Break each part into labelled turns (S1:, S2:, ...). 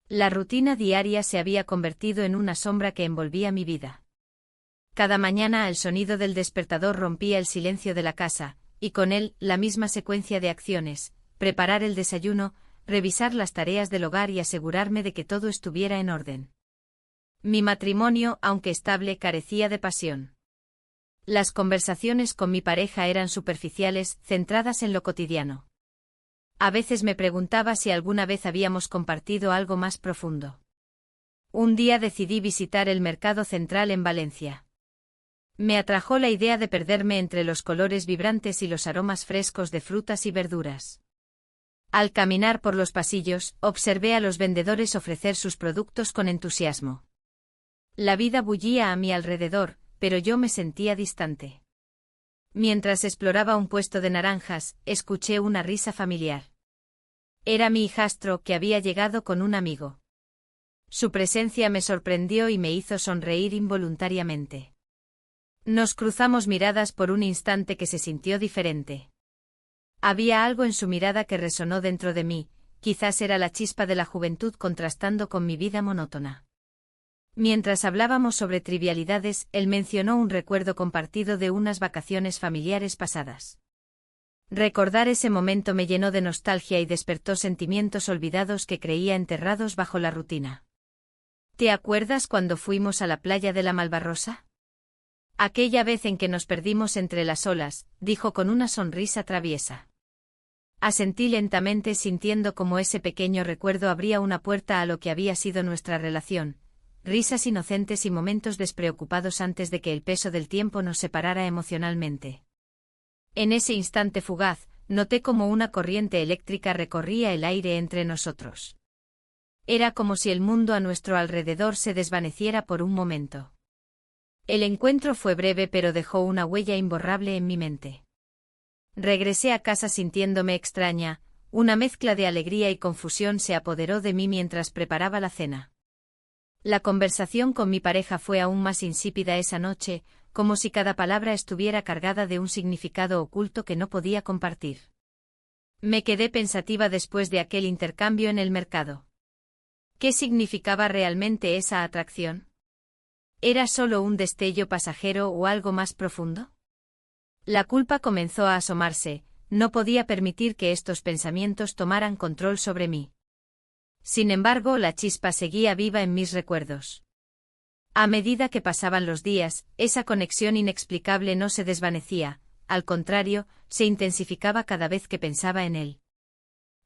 S1: La rutina diaria se había convertido en una sombra que envolvía mi vida. Cada mañana el sonido del despertador rompía el silencio de la casa, y con él la misma secuencia de acciones: preparar el desayuno, revisar las tareas del hogar y asegurarme de que todo estuviera en orden. Mi matrimonio, aunque estable, carecía de pasión. Las conversaciones con mi pareja eran superficiales, centradas en lo cotidiano. A veces me preguntaba si alguna vez habíamos compartido algo más profundo. Un día decidí visitar el Mercado Central en Valencia. Me atrajo la idea de perderme entre los colores vibrantes y los aromas frescos de frutas y verduras. Al caminar por los pasillos, observé a los vendedores ofrecer sus productos con entusiasmo. La vida bullía a mi alrededor, pero yo me sentía distante. Mientras exploraba un puesto de naranjas, escuché una risa familiar. Era mi hijastro, que había llegado con un amigo. Su presencia me sorprendió y me hizo sonreír involuntariamente. Nos cruzamos miradas por un instante que se sintió diferente. Había algo en su mirada que resonó dentro de mí, quizás era la chispa de la juventud contrastando con mi vida monótona. Mientras hablábamos sobre trivialidades, él mencionó un recuerdo compartido de unas vacaciones familiares pasadas. Recordar ese momento me llenó de nostalgia y despertó sentimientos olvidados que creía enterrados bajo la rutina. ¿Te acuerdas cuando fuimos a la playa de la Malvarrosa? Aquella vez en que nos perdimos entre las olas, dijo con una sonrisa traviesa. Asentí lentamente, sintiendo como ese pequeño recuerdo abría una puerta a lo que había sido nuestra relación, risas inocentes y momentos despreocupados antes de que el peso del tiempo nos separara emocionalmente. En ese instante fugaz, noté como una corriente eléctrica recorría el aire entre nosotros. Era como si el mundo a nuestro alrededor se desvaneciera por un momento. El encuentro fue breve, pero dejó una huella imborrable en mi mente. Regresé a casa sintiéndome extraña, una mezcla de alegría y confusión se apoderó de mí mientras preparaba la cena. La conversación con mi pareja fue aún más insípida esa noche, como si cada palabra estuviera cargada de un significado oculto que no podía compartir. Me quedé pensativa después de aquel intercambio en el mercado. ¿Qué significaba realmente esa atracción? ¿Era solo un destello pasajero o algo más profundo? La culpa comenzó a asomarse, no podía permitir que estos pensamientos tomaran control sobre mí. Sin embargo, la chispa seguía viva en mis recuerdos. A medida que pasaban los días, esa conexión inexplicable no se desvanecía, al contrario, se intensificaba cada vez que pensaba en él.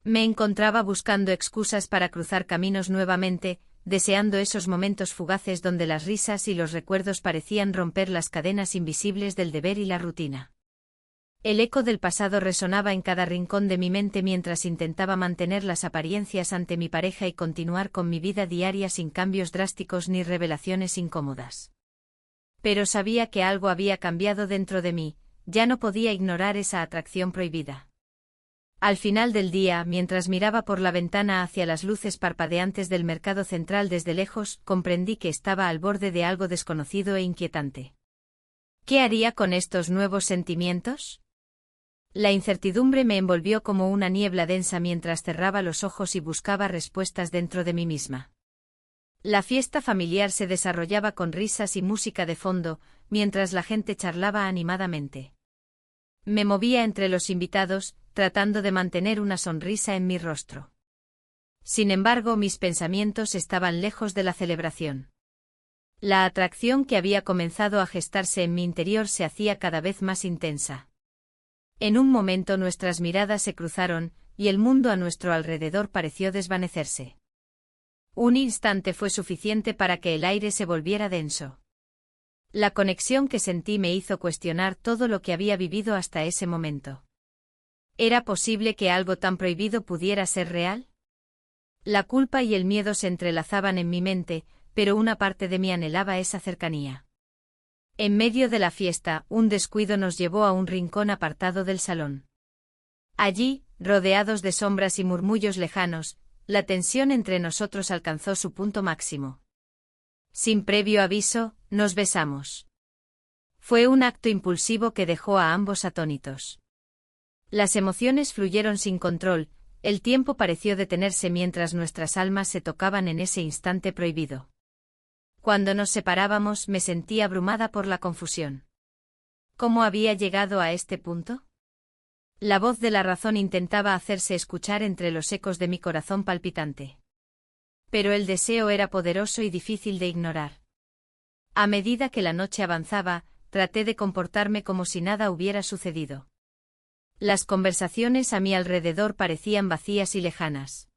S1: Me encontraba buscando excusas para cruzar caminos nuevamente, deseando esos momentos fugaces donde las risas y los recuerdos parecían romper las cadenas invisibles del deber y la rutina. El eco del pasado resonaba en cada rincón de mi mente mientras intentaba mantener las apariencias ante mi pareja y continuar con mi vida diaria sin cambios drásticos ni revelaciones incómodas. Pero sabía que algo había cambiado dentro de mí, ya no podía ignorar esa atracción prohibida. Al final del día, mientras miraba por la ventana hacia las luces parpadeantes del Mercado Central desde lejos, comprendí que estaba al borde de algo desconocido e inquietante. ¿Qué haría con estos nuevos sentimientos? La incertidumbre me envolvió como una niebla densa mientras cerraba los ojos y buscaba respuestas dentro de mí misma. La fiesta familiar se desarrollaba con risas y música de fondo, mientras la gente charlaba animadamente. Me movía entre los invitados, tratando de mantener una sonrisa en mi rostro. Sin embargo, mis pensamientos estaban lejos de la celebración. La atracción que había comenzado a gestarse en mi interior se hacía cada vez más intensa. En un momento nuestras miradas se cruzaron, y el mundo a nuestro alrededor pareció desvanecerse. Un instante fue suficiente para que el aire se volviera denso. La conexión que sentí me hizo cuestionar todo lo que había vivido hasta ese momento. ¿Era posible que algo tan prohibido pudiera ser real? La culpa y el miedo se entrelazaban en mi mente, pero una parte de mí anhelaba esa cercanía. En medio de la fiesta, un descuido nos llevó a un rincón apartado del salón. Allí, rodeados de sombras y murmullos lejanos, la tensión entre nosotros alcanzó su punto máximo. Sin previo aviso, nos besamos. Fue un acto impulsivo que dejó a ambos atónitos. Las emociones fluyeron sin control, El tiempo pareció detenerse mientras nuestras almas se tocaban en ese instante prohibido. Cuando nos separábamos me sentí abrumada por la confusión. ¿Cómo había llegado a este punto? La voz de la razón intentaba hacerse escuchar entre los ecos de mi corazón palpitante. Pero el deseo era poderoso y difícil de ignorar. A medida que la noche avanzaba, traté de comportarme como si nada hubiera sucedido. Las conversaciones a mi alrededor parecían vacías y lejanas.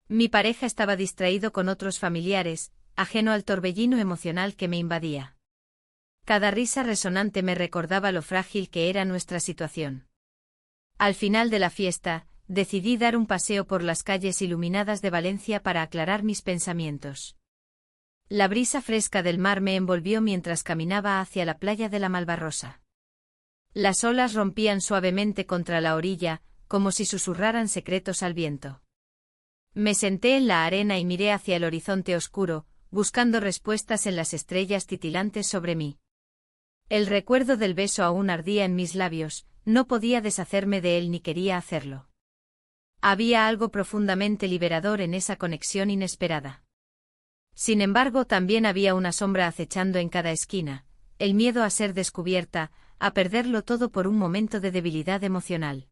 S1: Mi pareja estaba distraído con otros familiares, ajeno al torbellino emocional que me invadía. Cada risa resonante me recordaba lo frágil que era nuestra situación. Al final de la fiesta, decidí dar un paseo por las calles iluminadas de Valencia para aclarar mis pensamientos. La brisa fresca del mar me envolvió mientras caminaba hacia la playa de la Malvarrosa. Las olas rompían suavemente contra la orilla, como si susurraran secretos al viento. Me senté en la arena y miré hacia el horizonte oscuro, buscando respuestas en las estrellas titilantes sobre mí. El recuerdo del beso aún ardía en mis labios, no podía deshacerme de él ni quería hacerlo. Había algo profundamente liberador en esa conexión inesperada. Sin embargo, también había una sombra acechando en cada esquina, el miedo a ser descubierta, a perderlo todo por un momento de debilidad emocional.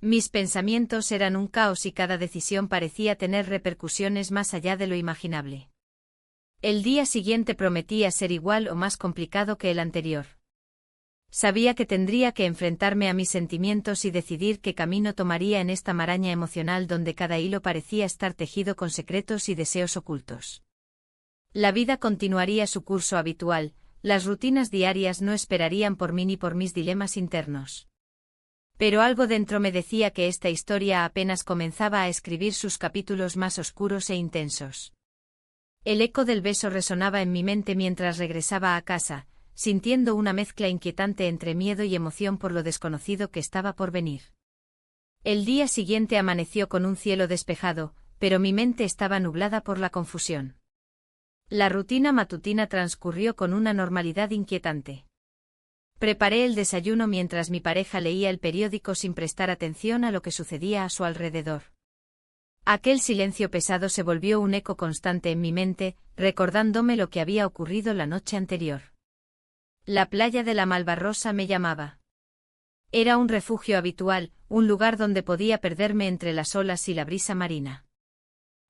S1: Mis pensamientos eran un caos y cada decisión parecía tener repercusiones más allá de lo imaginable. El día siguiente prometía ser igual o más complicado que el anterior. Sabía que tendría que enfrentarme a mis sentimientos y decidir qué camino tomaría en esta maraña emocional donde cada hilo parecía estar tejido con secretos y deseos ocultos. La vida continuaría su curso habitual, las rutinas diarias no esperarían por mí ni por mis dilemas internos. Pero algo dentro me decía que esta historia apenas comenzaba a escribir sus capítulos más oscuros e intensos. El eco del beso resonaba en mi mente mientras regresaba a casa, sintiendo una mezcla inquietante entre miedo y emoción por lo desconocido que estaba por venir. El día siguiente amaneció con un cielo despejado, pero mi mente estaba nublada por la confusión. La rutina matutina transcurrió con una normalidad inquietante. Preparé el desayuno mientras mi pareja leía el periódico sin prestar atención a lo que sucedía a su alrededor. Aquel silencio pesado se volvió un eco constante en mi mente, recordándome lo que había ocurrido la noche anterior. La playa de la Malvarrosa me llamaba. Era un refugio habitual, un lugar donde podía perderme entre las olas y la brisa marina.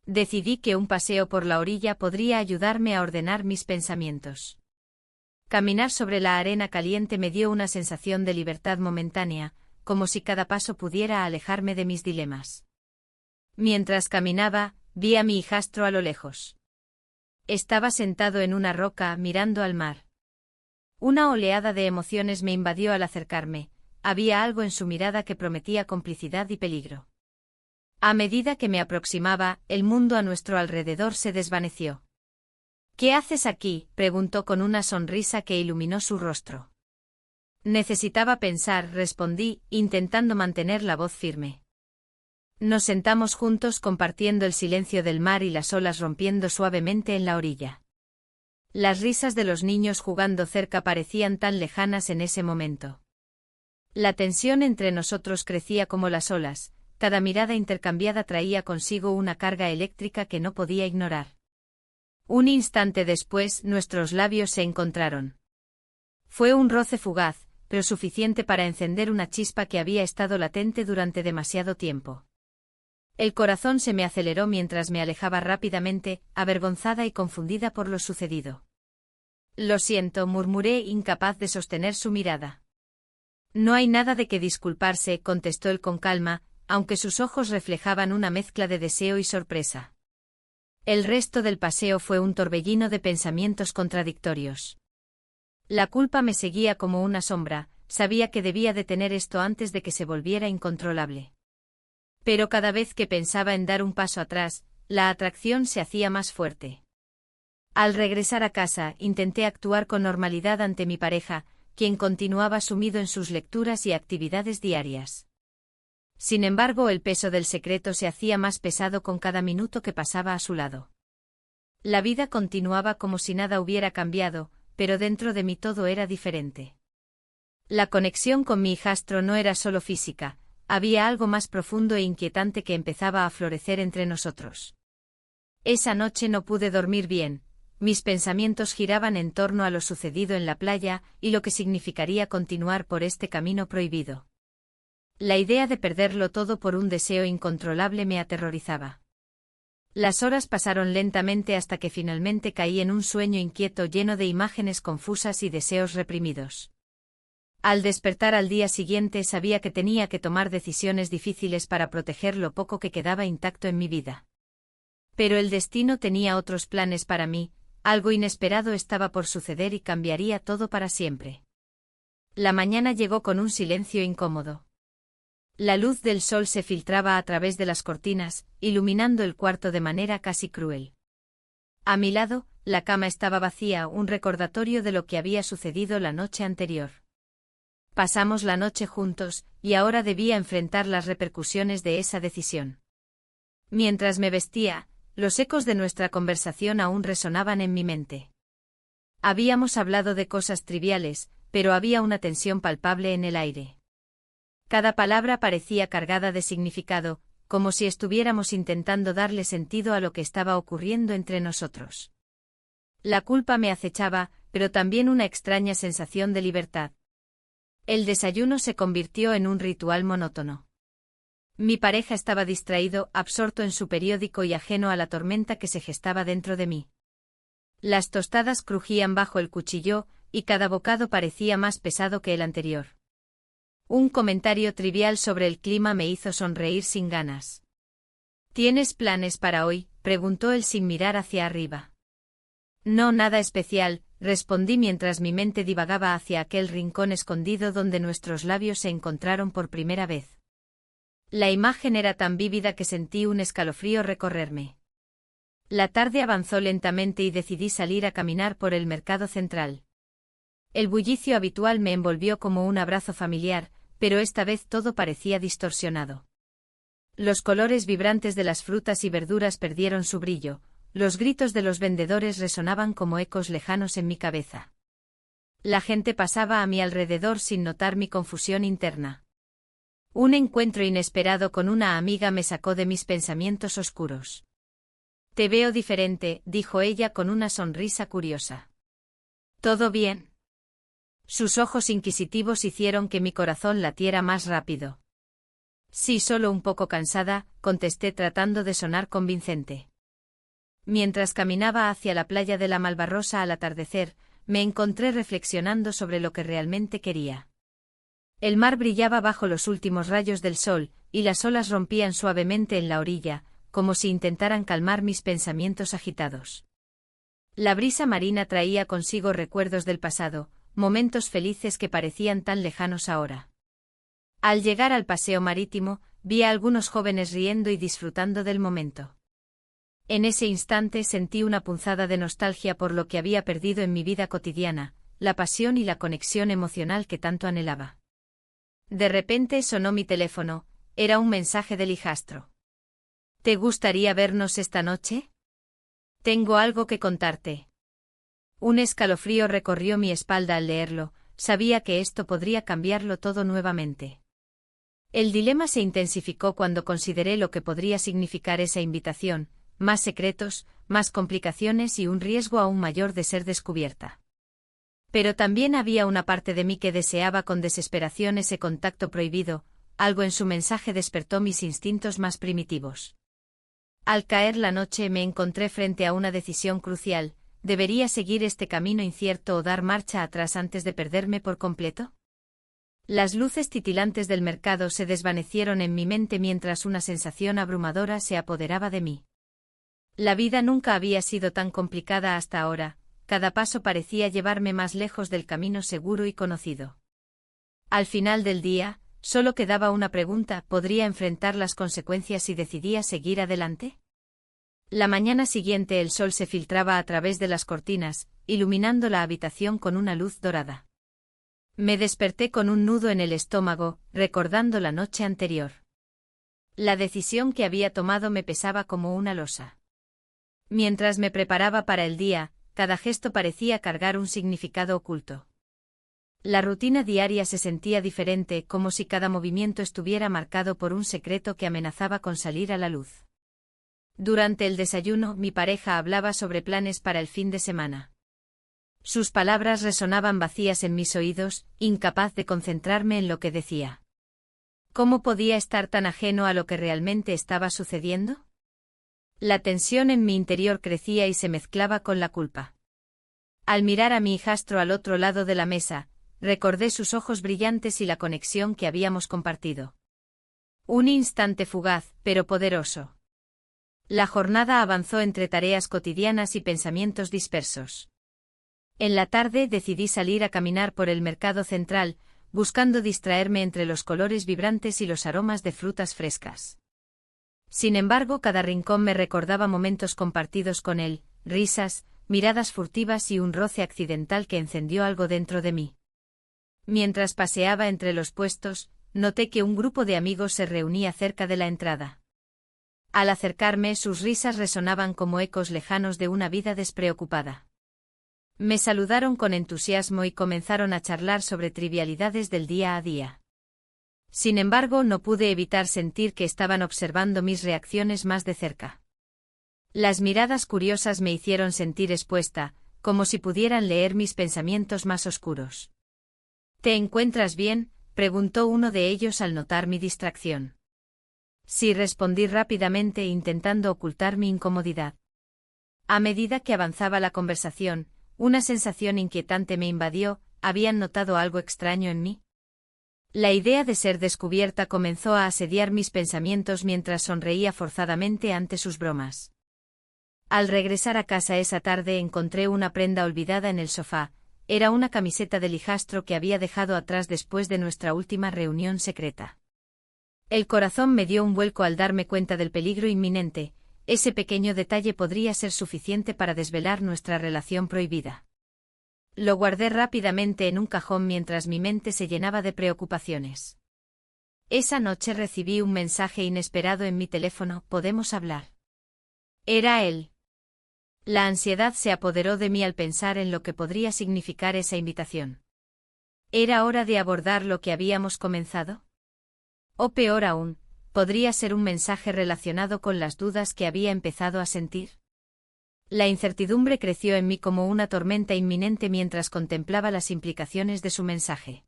S1: Decidí que un paseo por la orilla podría ayudarme a ordenar mis pensamientos. Caminar sobre la arena caliente me dio una sensación de libertad momentánea, como si cada paso pudiera alejarme de mis dilemas. Mientras caminaba, vi a mi hijastro a lo lejos. Estaba sentado en una roca mirando al mar. Una oleada de emociones me invadió al acercarme, había algo en su mirada que prometía complicidad y peligro. A medida que me aproximaba, el mundo a nuestro alrededor se desvaneció. ¿Qué haces aquí?, preguntó con una sonrisa que iluminó su rostro. Necesitaba pensar, respondí, intentando mantener la voz firme. Nos sentamos juntos compartiendo el silencio del mar y las olas rompiendo suavemente en la orilla. Las risas de los niños jugando cerca parecían tan lejanas en ese momento. La tensión entre nosotros crecía como las olas, cada mirada intercambiada traía consigo una carga eléctrica que no podía ignorar. Un instante después, nuestros labios se encontraron. Fue un roce fugaz, pero suficiente para encender una chispa que había estado latente durante demasiado tiempo. El corazón se me aceleró mientras me alejaba rápidamente, avergonzada y confundida por lo sucedido. Lo siento, murmuré, incapaz de sostener su mirada. No hay nada de qué disculparse, contestó él con calma, aunque sus ojos reflejaban una mezcla de deseo y sorpresa. El resto del paseo fue un torbellino de pensamientos contradictorios. La culpa me seguía como una sombra, sabía que debía detener esto antes de que se volviera incontrolable. Pero cada vez que pensaba en dar un paso atrás, la atracción se hacía más fuerte. Al regresar a casa, intenté actuar con normalidad ante mi pareja, quien continuaba sumido en sus lecturas y actividades diarias. Sin embargo, el peso del secreto se hacía más pesado con cada minuto que pasaba a su lado. La vida continuaba como si nada hubiera cambiado, pero dentro de mí todo era diferente. La conexión con mi hijastro no era solo física, había algo más profundo e inquietante que empezaba a florecer entre nosotros. Esa noche no pude dormir bien, mis pensamientos giraban en torno a lo sucedido en la playa y lo que significaría continuar por este camino prohibido. La idea de perderlo todo por un deseo incontrolable me aterrorizaba. Las horas pasaron lentamente hasta que finalmente caí en un sueño inquieto lleno de imágenes confusas y deseos reprimidos. Al despertar al día siguiente sabía que tenía que tomar decisiones difíciles para proteger lo poco que quedaba intacto en mi vida. Pero el destino tenía otros planes para mí, algo inesperado estaba por suceder y cambiaría todo para siempre. La mañana llegó con un silencio incómodo. La luz del sol se filtraba a través de las cortinas, iluminando el cuarto de manera casi cruel. A mi lado, la cama estaba vacía, un recordatorio de lo que había sucedido la noche anterior. Pasamos la noche juntos, y ahora debía enfrentar las repercusiones de esa decisión. Mientras me vestía, los ecos de nuestra conversación aún resonaban en mi mente. Habíamos hablado de cosas triviales, pero había una tensión palpable en el aire. Cada palabra parecía cargada de significado, como si estuviéramos intentando darle sentido a lo que estaba ocurriendo entre nosotros. La culpa me acechaba, pero también una extraña sensación de libertad. El desayuno se convirtió en un ritual monótono. Mi pareja estaba distraído, absorto en su periódico y ajeno a la tormenta que se gestaba dentro de mí. Las tostadas crujían bajo el cuchillo, y cada bocado parecía más pesado que el anterior. Un comentario trivial sobre el clima me hizo sonreír sin ganas. ¿Tienes planes para hoy?, preguntó él sin mirar hacia arriba. No, nada especial, respondí mientras mi mente divagaba hacia aquel rincón escondido donde nuestros labios se encontraron por primera vez. La imagen era tan vívida que sentí un escalofrío recorrerme. La tarde avanzó lentamente y decidí salir a caminar por el mercado central. El bullicio habitual me envolvió como un abrazo familiar, pero esta vez todo parecía distorsionado. Los colores vibrantes de las frutas y verduras perdieron su brillo, los gritos de los vendedores resonaban como ecos lejanos en mi cabeza. La gente pasaba a mi alrededor sin notar mi confusión interna. Un encuentro inesperado con una amiga me sacó de mis pensamientos oscuros. «Te veo diferente», dijo ella con una sonrisa curiosa. «¿Todo bien?». Sus ojos inquisitivos hicieron que mi corazón latiera más rápido. «Sí, solo un poco cansada», contesté tratando de sonar convincente. Mientras caminaba hacia la playa de la Malvarrosa al atardecer, me encontré reflexionando sobre lo que realmente quería. El mar brillaba bajo los últimos rayos del sol, y las olas rompían suavemente en la orilla, como si intentaran calmar mis pensamientos agitados. La brisa marina traía consigo recuerdos del pasado, momentos felices que parecían tan lejanos ahora. Al llegar al paseo marítimo, vi a algunos jóvenes riendo y disfrutando del momento. En ese instante sentí una punzada de nostalgia por lo que había perdido en mi vida cotidiana, la pasión y la conexión emocional que tanto anhelaba. De repente sonó mi teléfono, era un mensaje del hijastro. ¿Te gustaría vernos esta noche? Tengo algo que contarte. Un escalofrío recorrió mi espalda al leerlo, sabía que esto podría cambiarlo todo nuevamente. El dilema se intensificó cuando consideré lo que podría significar esa invitación, más secretos, más complicaciones y un riesgo aún mayor de ser descubierta. Pero también había una parte de mí que deseaba con desesperación ese contacto prohibido, algo en su mensaje despertó mis instintos más primitivos. Al caer la noche me encontré frente a una decisión crucial, ¿debería seguir este camino incierto o dar marcha atrás antes de perderme por completo? Las luces titilantes del mercado se desvanecieron en mi mente mientras una sensación abrumadora se apoderaba de mí. La vida nunca había sido tan complicada hasta ahora, cada paso parecía llevarme más lejos del camino seguro y conocido. Al final del día, solo quedaba una pregunta: ¿podría enfrentar las consecuencias si decidía seguir adelante? La mañana siguiente el sol se filtraba a través de las cortinas, iluminando la habitación con una luz dorada. Me desperté con un nudo en el estómago, recordando la noche anterior. La decisión que había tomado me pesaba como una losa. Mientras me preparaba para el día, cada gesto parecía cargar un significado oculto. La rutina diaria se sentía diferente, como si cada movimiento estuviera marcado por un secreto que amenazaba con salir a la luz. Durante el desayuno, mi pareja hablaba sobre planes para el fin de semana. Sus palabras resonaban vacías en mis oídos, incapaz de concentrarme en lo que decía. ¿Cómo podía estar tan ajeno a lo que realmente estaba sucediendo? La tensión en mi interior crecía y se mezclaba con la culpa. Al mirar a mi hijastro al otro lado de la mesa, recordé sus ojos brillantes y la conexión que habíamos compartido. Un instante fugaz, pero poderoso. La jornada avanzó entre tareas cotidianas y pensamientos dispersos. En la tarde decidí salir a caminar por el mercado central, buscando distraerme entre los colores vibrantes y los aromas de frutas frescas. Sin embargo, cada rincón me recordaba momentos compartidos con él, risas, miradas furtivas y un roce accidental que encendió algo dentro de mí. Mientras paseaba entre los puestos, noté que un grupo de amigos se reunía cerca de la entrada. Al acercarme, sus risas resonaban como ecos lejanos de una vida despreocupada. Me saludaron con entusiasmo y comenzaron a charlar sobre trivialidades del día a día. Sin embargo, no pude evitar sentir que estaban observando mis reacciones más de cerca. Las miradas curiosas me hicieron sentir expuesta, como si pudieran leer mis pensamientos más oscuros. ¿Te encuentras bien?, preguntó uno de ellos al notar mi distracción. Sí, respondí rápidamente intentando ocultar mi incomodidad. A medida que avanzaba la conversación, una sensación inquietante me invadió. ¿Habían notado algo extraño en mí? La idea de ser descubierta comenzó a asediar mis pensamientos mientras sonreía forzadamente ante sus bromas. Al regresar a casa esa tarde encontré una prenda olvidada en el sofá. Era una camiseta del hijastro que había dejado atrás después de nuestra última reunión secreta. El corazón me dio un vuelco al darme cuenta del peligro inminente. Ese pequeño detalle podría ser suficiente para desvelar nuestra relación prohibida. Lo guardé rápidamente en un cajón mientras mi mente se llenaba de preocupaciones. Esa noche recibí un mensaje inesperado en mi teléfono. ¿Podemos hablar? Era él. La ansiedad se apoderó de mí al pensar en lo que podría significar esa invitación. ¿Era hora de abordar lo que habíamos comenzado? O peor aún, ¿podría ser un mensaje relacionado con las dudas que había empezado a sentir? La incertidumbre creció en mí como una tormenta inminente mientras contemplaba las implicaciones de su mensaje.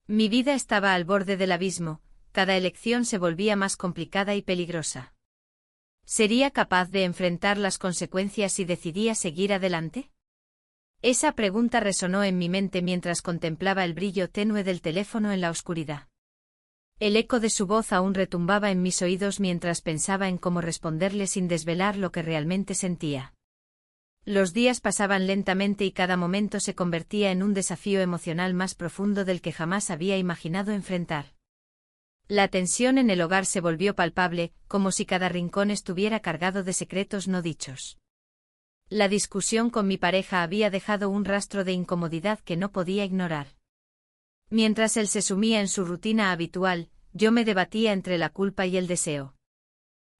S1: Mi vida estaba al borde del abismo, cada elección se volvía más complicada y peligrosa. ¿Sería capaz de enfrentar las consecuencias si decidía seguir adelante? Esa pregunta resonó en mi mente mientras contemplaba el brillo tenue del teléfono en la oscuridad. El eco de su voz aún retumbaba en mis oídos mientras pensaba en cómo responderle sin desvelar lo que realmente sentía. Los días pasaban lentamente y cada momento se convertía en un desafío emocional más profundo del que jamás había imaginado enfrentar. La tensión en el hogar se volvió palpable, como si cada rincón estuviera cargado de secretos no dichos. La discusión con mi pareja había dejado un rastro de incomodidad que no podía ignorar. Mientras él se sumía en su rutina habitual, yo me debatía entre la culpa y el deseo.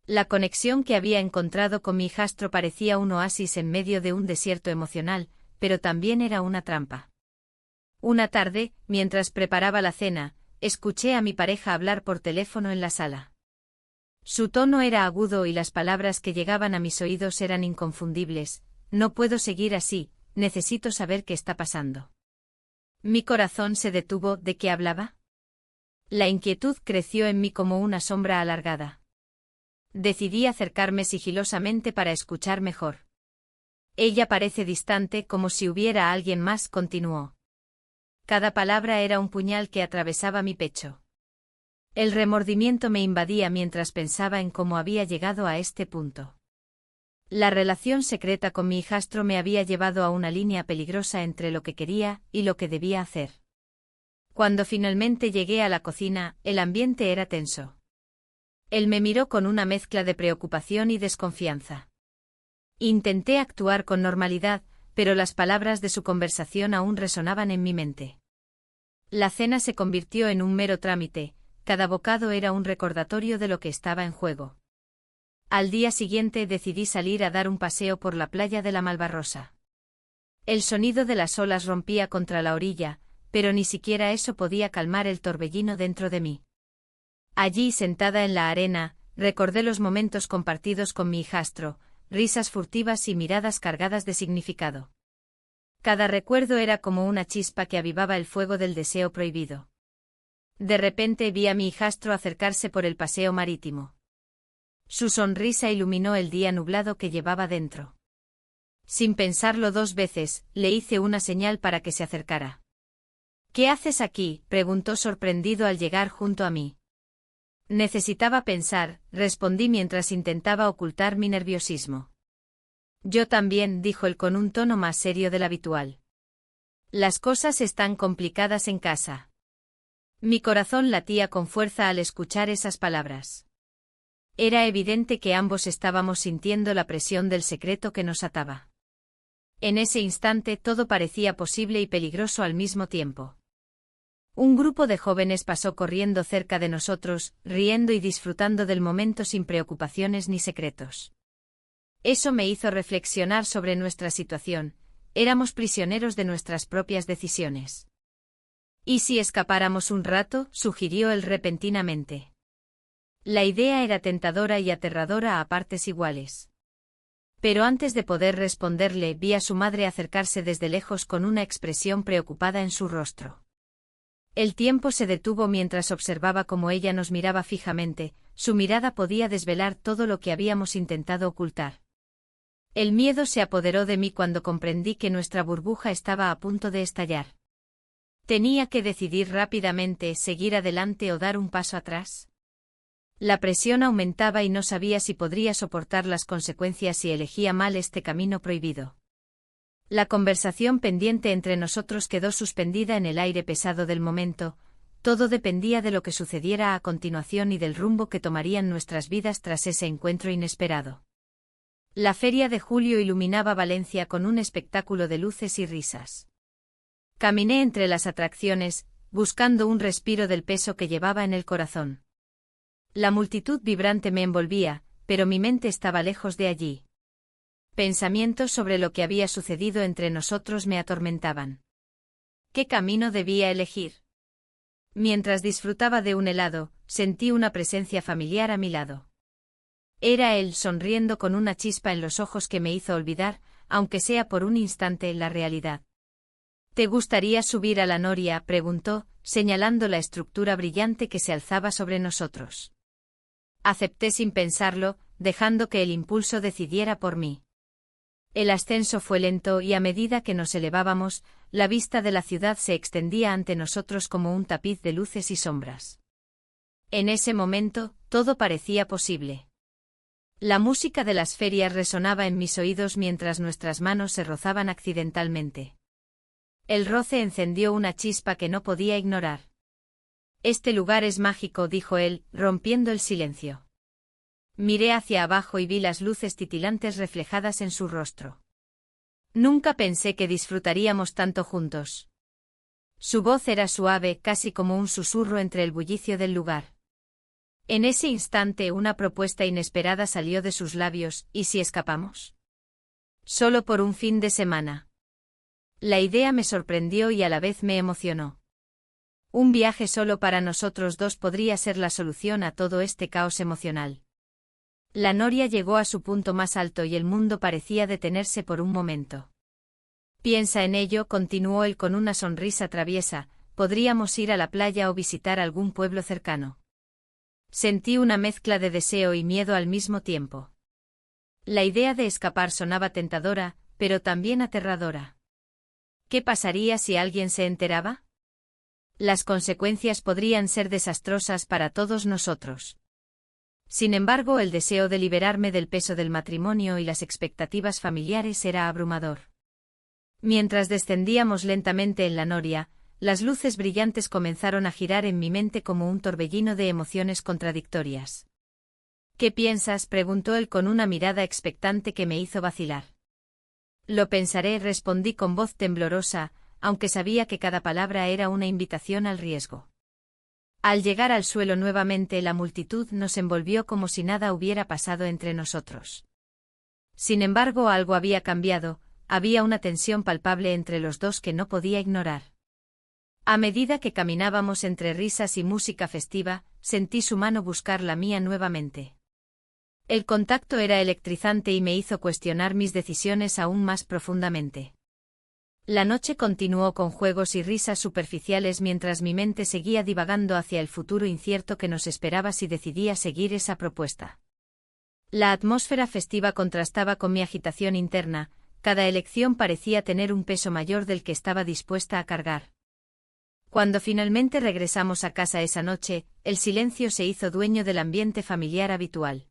S1: La conexión que había encontrado con mi hijastro parecía un oasis en medio de un desierto emocional, pero también era una trampa. Una tarde, mientras preparaba la cena, escuché a mi pareja hablar por teléfono en la sala. Su tono era agudo y las palabras que llegaban a mis oídos eran inconfundibles. No puedo seguir así, necesito saber qué está pasando. Mi corazón se detuvo. ¿De qué hablaba? La inquietud creció en mí como una sombra alargada. Decidí acercarme sigilosamente para escuchar mejor. Ella parece distante, como si hubiera alguien más, continuó. Cada palabra era un puñal que atravesaba mi pecho. El remordimiento me invadía mientras pensaba en cómo había llegado a este punto. La relación secreta con mi hijastro me había llevado a una línea peligrosa entre lo que quería y lo que debía hacer. Cuando finalmente llegué a la cocina, el ambiente era tenso. Él me miró con una mezcla de preocupación y desconfianza. Intenté actuar con normalidad, pero las palabras de su conversación aún resonaban en mi mente. La cena se convirtió en un mero trámite, cada bocado era un recordatorio de lo que estaba en juego. Al día siguiente decidí salir a dar un paseo por la playa de la Malvarrosa. El sonido de las olas rompía contra la orilla, pero ni siquiera eso podía calmar el torbellino dentro de mí. Allí, sentada en la arena, recordé los momentos compartidos con mi hijastro, risas furtivas y miradas cargadas de significado. Cada recuerdo era como una chispa que avivaba el fuego del deseo prohibido. De repente vi a mi hijastro acercarse por el paseo marítimo. Su sonrisa iluminó el día nublado que llevaba dentro. Sin pensarlo dos veces, le hice una señal para que se acercara. «¿Qué haces aquí?», preguntó sorprendido al llegar junto a mí. «Necesitaba pensar», respondí mientras intentaba ocultar mi nerviosismo. «Yo también», dijo él con un tono más serio del habitual. «Las cosas están complicadas en casa». Mi corazón latía con fuerza al escuchar esas palabras. Era evidente que ambos estábamos sintiendo la presión del secreto que nos ataba. En ese instante todo parecía posible y peligroso al mismo tiempo. Un grupo de jóvenes pasó corriendo cerca de nosotros, riendo y disfrutando del momento sin preocupaciones ni secretos. Eso me hizo reflexionar sobre nuestra situación. Éramos prisioneros de nuestras propias decisiones. «¿Y si escapáramos un rato?», sugirió él repentinamente. La idea era tentadora y aterradora a partes iguales. Pero antes de poder responderle, vi a su madre acercarse desde lejos con una expresión preocupada en su rostro. El tiempo se detuvo mientras observaba cómo ella nos miraba fijamente, su mirada podía desvelar todo lo que habíamos intentado ocultar. El miedo se apoderó de mí cuando comprendí que nuestra burbuja estaba a punto de estallar. Tenía que decidir rápidamente, seguir adelante o dar un paso atrás. La presión aumentaba y no sabía si podría soportar las consecuencias si elegía mal este camino prohibido. La conversación pendiente entre nosotros quedó suspendida en el aire pesado del momento. Todo dependía de lo que sucediera a continuación y del rumbo que tomarían nuestras vidas tras ese encuentro inesperado. La feria de julio iluminaba Valencia con un espectáculo de luces y risas. Caminé entre las atracciones, buscando un respiro del peso que llevaba en el corazón. La multitud vibrante me envolvía, pero mi mente estaba lejos de allí. Pensamientos sobre lo que había sucedido entre nosotros me atormentaban. ¿Qué camino debía elegir? Mientras disfrutaba de un helado, sentí una presencia familiar a mi lado. Era él sonriendo con una chispa en los ojos que me hizo olvidar, aunque sea por un instante, la realidad. ¿Te gustaría subir a la noria?, preguntó, señalando la estructura brillante que se alzaba sobre nosotros. Acepté sin pensarlo, dejando que el impulso decidiera por mí. El ascenso fue lento y a medida que nos elevábamos, la vista de la ciudad se extendía ante nosotros como un tapiz de luces y sombras. En ese momento, todo parecía posible. La música de las ferias resonaba en mis oídos mientras nuestras manos se rozaban accidentalmente. El roce encendió una chispa que no podía ignorar. «Este lugar es mágico», dijo él, rompiendo el silencio. Miré hacia abajo y vi las luces titilantes reflejadas en su rostro. Nunca pensé que disfrutaríamos tanto juntos. Su voz era suave, casi como un susurro entre el bullicio del lugar. En ese instante una propuesta inesperada salió de sus labios: ¿y si escapamos? Solo por un fin de semana. La idea me sorprendió y a la vez me emocionó. Un viaje solo para nosotros dos podría ser la solución a todo este caos emocional. La noria llegó a su punto más alto y el mundo parecía detenerse por un momento. «Piensa en ello», continuó él con una sonrisa traviesa, «podríamos ir a la playa o visitar algún pueblo cercano». Sentí una mezcla de deseo y miedo al mismo tiempo. La idea de escapar sonaba tentadora, pero también aterradora. ¿Qué pasaría si alguien se enteraba? Las consecuencias podrían ser desastrosas para todos nosotros. Sin embargo, el deseo de liberarme del peso del matrimonio y las expectativas familiares era abrumador. Mientras descendíamos lentamente en la noria, las luces brillantes comenzaron a girar en mi mente como un torbellino de emociones contradictorias. «¿Qué piensas?», preguntó él con una mirada expectante que me hizo vacilar. «Lo pensaré», respondí con voz temblorosa, aunque sabía que cada palabra era una invitación al riesgo. Al llegar al suelo nuevamente, la multitud nos envolvió como si nada hubiera pasado entre nosotros. Sin embargo, algo había cambiado, había una tensión palpable entre los dos que no podía ignorar. A medida que caminábamos entre risas y música festiva, sentí su mano buscar la mía nuevamente. El contacto era electrizante y me hizo cuestionar mis decisiones aún más profundamente. La noche continuó con juegos y risas superficiales mientras mi mente seguía divagando hacia el futuro incierto que nos esperaba si decidía seguir esa propuesta. La atmósfera festiva contrastaba con mi agitación interna, cada elección parecía tener un peso mayor del que estaba dispuesta a cargar. Cuando finalmente regresamos a casa esa noche, el silencio se hizo dueño del ambiente familiar habitual.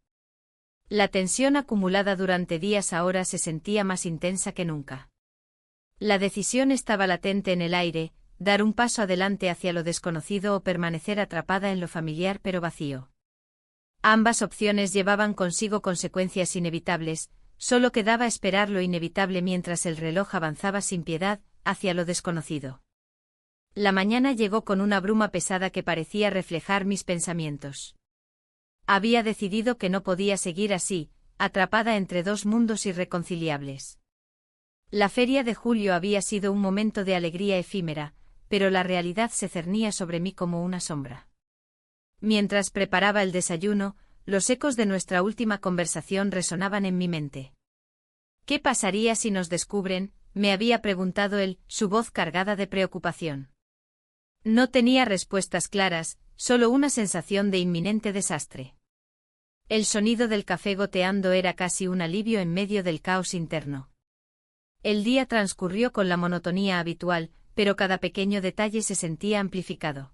S1: La tensión acumulada durante días ahora se sentía más intensa que nunca. La decisión estaba latente en el aire, dar un paso adelante hacia lo desconocido o permanecer atrapada en lo familiar pero vacío. Ambas opciones llevaban consigo consecuencias inevitables, solo quedaba esperar lo inevitable mientras el reloj avanzaba sin piedad, hacia lo desconocido. La mañana llegó con una bruma pesada que parecía reflejar mis pensamientos. Había decidido que no podía seguir así, atrapada entre dos mundos irreconciliables. La feria de julio había sido un momento de alegría efímera, pero la realidad se cernía sobre mí como una sombra. Mientras preparaba el desayuno, los ecos de nuestra última conversación resonaban en mi mente. ¿Qué pasaría si nos descubren?, me había preguntado él, su voz cargada de preocupación. No tenía respuestas claras, solo una sensación de inminente desastre. El sonido del café goteando era casi un alivio en medio del caos interno. El día transcurrió con la monotonía habitual, pero cada pequeño detalle se sentía amplificado.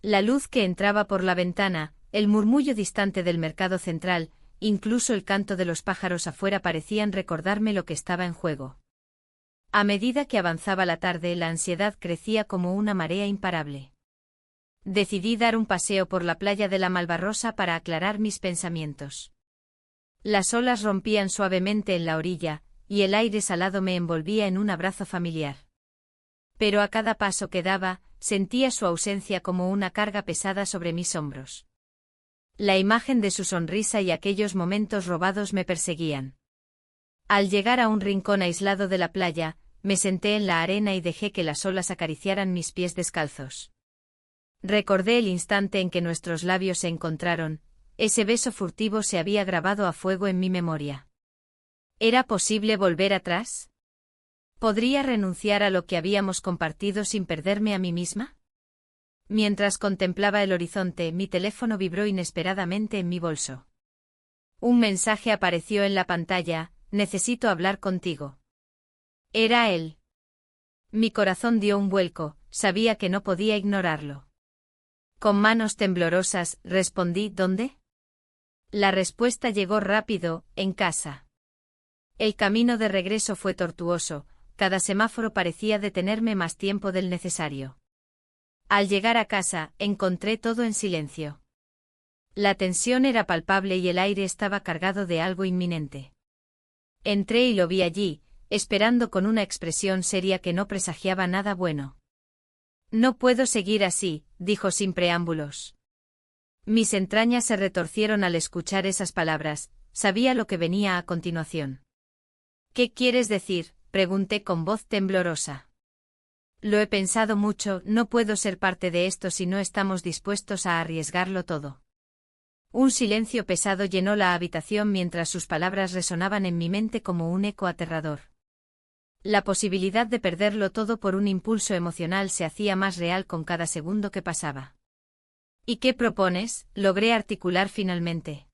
S1: La luz que entraba por la ventana, el murmullo distante del mercado central, incluso el canto de los pájaros afuera parecían recordarme lo que estaba en juego. A medida que avanzaba la tarde, la ansiedad crecía como una marea imparable. Decidí dar un paseo por la playa de la Malvarrosa para aclarar mis pensamientos. Las olas rompían suavemente en la orilla, y el aire salado me envolvía en un abrazo familiar. Pero a cada paso que daba, sentía su ausencia como una carga pesada sobre mis hombros. La imagen de su sonrisa y aquellos momentos robados me perseguían. Al llegar a un rincón aislado de la playa, me senté en la arena y dejé que las olas acariciaran mis pies descalzos. Recordé el instante en que nuestros labios se encontraron, ese beso furtivo se había grabado a fuego en mi memoria. ¿Era posible volver atrás? ¿Podría renunciar a lo que habíamos compartido sin perderme a mí misma? Mientras contemplaba el horizonte, mi teléfono vibró inesperadamente en mi bolso. Un mensaje apareció en la pantalla: necesito hablar contigo. Era él. Mi corazón dio un vuelco, sabía que no podía ignorarlo. Con manos temblorosas, respondí: ¿dónde? La respuesta llegó rápido: en casa. El camino de regreso fue tortuoso, cada semáforo parecía detenerme más tiempo del necesario. Al llegar a casa, encontré todo en silencio. La tensión era palpable y el aire estaba cargado de algo inminente. Entré y lo vi allí, esperando con una expresión seria que no presagiaba nada bueno. No puedo seguir así, dijo sin preámbulos. Mis entrañas se retorcieron al escuchar esas palabras, sabía lo que venía a continuación. ¿Qué quieres decir?, pregunté con voz temblorosa. Lo he pensado mucho, no puedo ser parte de esto si no estamos dispuestos a arriesgarlo todo. Un silencio pesado llenó la habitación mientras sus palabras resonaban en mi mente como un eco aterrador. La posibilidad de perderlo todo por un impulso emocional se hacía más real con cada segundo que pasaba. ¿Y qué propones?, logré articular finalmente.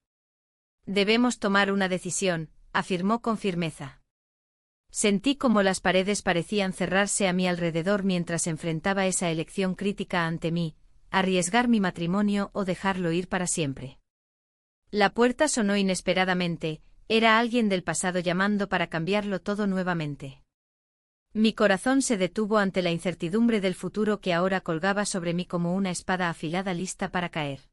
S1: Debemos tomar una decisión, afirmó con firmeza. Sentí como las paredes parecían cerrarse a mi alrededor mientras enfrentaba esa elección crítica ante mí: arriesgar mi matrimonio o dejarlo ir para siempre. La puerta sonó inesperadamente, era alguien del pasado llamando para cambiarlo todo nuevamente. Mi corazón se detuvo ante la incertidumbre del futuro que ahora colgaba sobre mí como una espada afilada lista para caer.